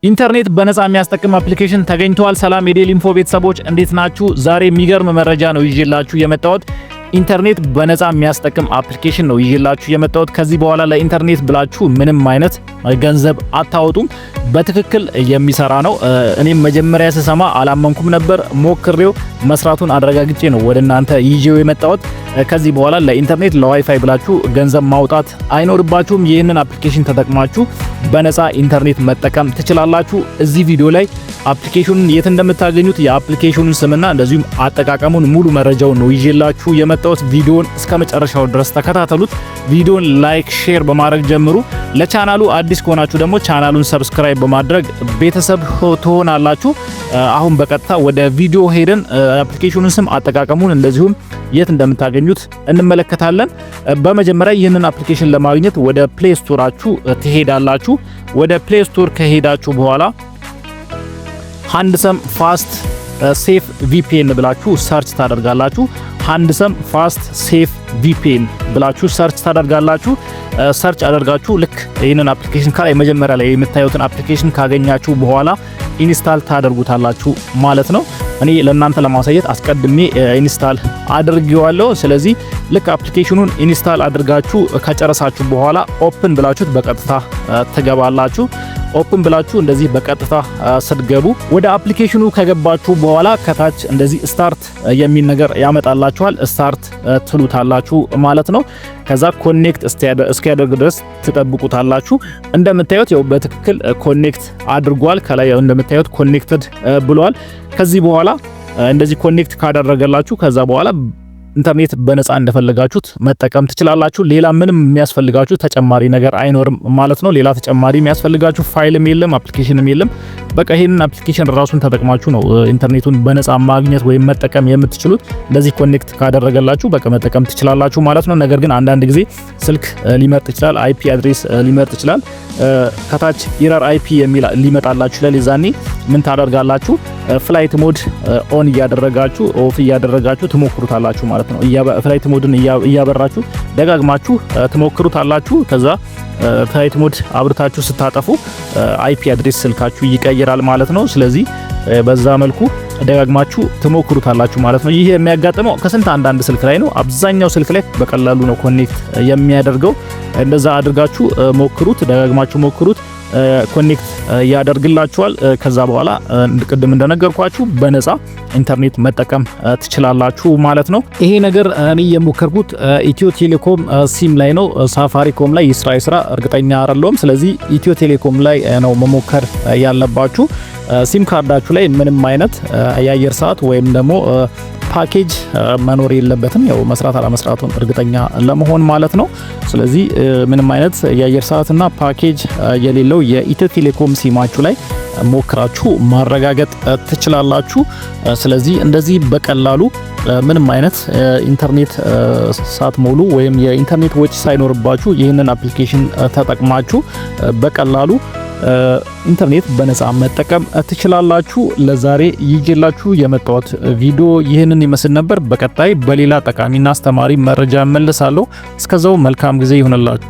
ኢንተርኔት በነፃ የሚያስጠቅም አፕሊኬሽን ተገኝቷል። ሰላም የዴሊ ኢንፎ ቤተሰቦች እንዴት ናችሁ? ዛሬ የሚገርም መረጃ ነው ይዤላችሁ የመጣሁት። ኢንተርኔት በነፃ የሚያስጠቅም አፕሊኬሽን ነው ይዤላችሁ የመጣሁት። ከዚህ በኋላ ለኢንተርኔት ብላችሁ ምንም አይነት ገንዘብ አታወጡም። በትክክል የሚሰራ ነው። እኔም መጀመሪያ ስሰማ አላመንኩም ነበር። ሞክሬው መስራቱን አረጋግጬ ነው ወደ እናንተ ይዤው የመጣሁት። ከዚህ በኋላ ለኢንተርኔት ለዋይፋይ ብላችሁ ገንዘብ ማውጣት አይኖርባችሁም። ይህንን አፕሊኬሽን ተጠቅማችሁ በነፃ ኢንተርኔት መጠቀም ትችላላችሁ። እዚህ ቪዲዮ ላይ አፕሊኬሽኑን የት እንደምታገኙት የአፕሊኬሽኑን ስምና እንደዚሁም አጠቃቀሙን ሙሉ መረጃውን ነው ይዤላችሁ የመጣሁት። ቪዲዮን እስከ መጨረሻው ድረስ ተከታተሉት። ቪዲዮን ላይክ፣ ሼር በማድረግ ጀምሩ። ለቻናሉ አዲስ ከሆናችሁ ደግሞ ቻናሉን ሰብስክራይብ በማድረግ ቤተሰብ ትሆናላችሁ። አሁን በቀጥታ ወደ ቪዲዮ ሄደን አፕሊኬሽኑን ስም፣ አጠቃቀሙን እንደዚሁም የት እንደምታገኙት እንመለከታለን። በመጀመሪያ ይህንን አፕሊኬሽን ለማግኘት ወደ ፕሌይ ስቶራችሁ ትሄዳላችሁ። ወደ ፕሌይ ስቶር ከሄዳችሁ በኋላ ሃንድሰም ፋስት ሴፍ ቪፒኤን ብላችሁ ሰርች ታደርጋላችሁ። ሃንድሰም ፋስት ሴፍ ቪፒኤን ብላችሁ ሰርች ታደርጋላችሁ። ሰርች አደርጋችሁ ልክ ይህንን አፕሊኬሽን ከላይ መጀመሪያ ላይ የምታዩትን አፕሊኬሽን ካገኛችሁ በኋላ ኢንስታል ታደርጉታላችሁ ማለት ነው። እኔ ለእናንተ ለማሳየት አስቀድሜ ኢንስታል አድርጌዋለሁ። ስለዚህ ልክ አፕሊኬሽኑን ኢንስታል አድርጋችሁ ከጨረሳችሁ በኋላ ኦፕን ብላችሁት በቀጥታ ትገባላችሁ። ኦፕን ብላችሁ እንደዚህ በቀጥታ ስትገቡ ወደ አፕሊኬሽኑ ከገባችሁ በኋላ ከታች እንደዚህ ስታርት የሚል ነገር ያመጣላችኋል። ስታርት ትሉታላችሁ ማለት ነው። ከዛ ኮኔክት እስኪያደርግ ድረስ ትጠብቁታላችሁ። እንደምታዩት ያው በትክክል ኮኔክት አድርጓል። ከላይ ያው እንደምታዩት ኮኔክትድ ብሏል። ከዚህ በኋላ እንደዚህ ኮኔክት ካደረገላችሁ ከዛ በኋላ ኢንተርኔት በነፃ እንደፈለጋችሁት መጠቀም ትችላላችሁ። ሌላ ምንም የሚያስፈልጋችሁ ተጨማሪ ነገር አይኖርም ማለት ነው። ሌላ ተጨማሪ የሚያስፈልጋችሁ ፋይልም የለም፣ አፕሊኬሽንም የለም። በቃ ይሄንን አፕሊኬሽን ራሱን ተጠቅማችሁ ነው ኢንተርኔቱን በነፃ ማግኘት ወይም መጠቀም የምትችሉት። እንደዚህ ኮኔክት ካደረገላችሁ በቃ መጠቀም ትችላላችሁ ማለት ነው። ነገር ግን አንዳንድ ጊዜ ስልክ ሊመርጥ ይችላል፣ አይፒ አድሬስ ሊመርጥ ይችላል። ከታች ኢረር አይፒ የሚል ሊመጣላችሁ ይችላል። የዛኔ ምን ታደርጋላችሁ? ፍላይት ሞድ ኦን እያደረጋችሁ ኦፍ እያደረጋችሁ ትሞክሩታላችሁ ማለት ነው። ፍላይት ሞድን እያበራችሁ ደጋግማችሁ ትሞክሩታላችሁ። ከዛ ፍላይት ሞድ አብርታችሁ ስታጠፉ አይፒ አድሬስ ስልካችሁ ይቀይራል ማለት ነው። ስለዚህ በዛ መልኩ ደጋግማችሁ ትሞክሩታላችሁ ማለት ነው። ይሄ የሚያጋጥመው ከስንት አንዳንድ ስልክ ላይ ነው። አብዛኛው ስልክ ላይ በቀላሉ ነው ኮኔክት የሚያደርገው። እንደዛ አድርጋችሁ ሞክሩት፣ ደጋግማችሁ ሞክሩት። ኮኔክት ያደርግላችኋል። ከዛ በኋላ ቅድም እንደነገርኳችሁ በነፃ ኢንተርኔት መጠቀም ትችላላችሁ ማለት ነው። ይሄ ነገር እኔ የሞከርኩት ኢትዮ ቴሌኮም ሲም ላይ ነው። ሳፋሪኮም ላይ ይስራ እርግጠኛ አይደለሁም። ስለዚህ ኢትዮ ቴሌኮም ላይ ነው መሞከር ያለባችሁ። ሲም ካርዳችሁ ላይ ምንም አይነት የአየር ሰዓት ወይም ደግሞ ፓኬጅ መኖር የለበትም። ያው መስራት አለመስራቱን እርግጠኛ ለመሆን ማለት ነው። ስለዚህ ምንም አይነት የአየር ሰዓትና ፓኬጅ የሌለው የኢትዮ ቴሌኮም ሲማችሁ ላይ ሞክራችሁ ማረጋገጥ ትችላላችሁ። ስለዚህ እንደዚህ በቀላሉ ምንም አይነት ኢንተርኔት ሳትሞሉ ወይም የኢንተርኔት ወጪ ሳይኖርባችሁ ይህንን አፕሊኬሽን ተጠቅማችሁ በቀላሉ ኢንተርኔት በነፃ መጠቀም ትችላላችሁ። ለዛሬ ይዤላችሁ የመጣሁት ቪዲዮ ይህንን ይመስል ነበር። በቀጣይ በሌላ ጠቃሚና አስተማሪ መረጃ እመለሳለሁ። እስከዛው መልካም ጊዜ ይሁንላችሁ።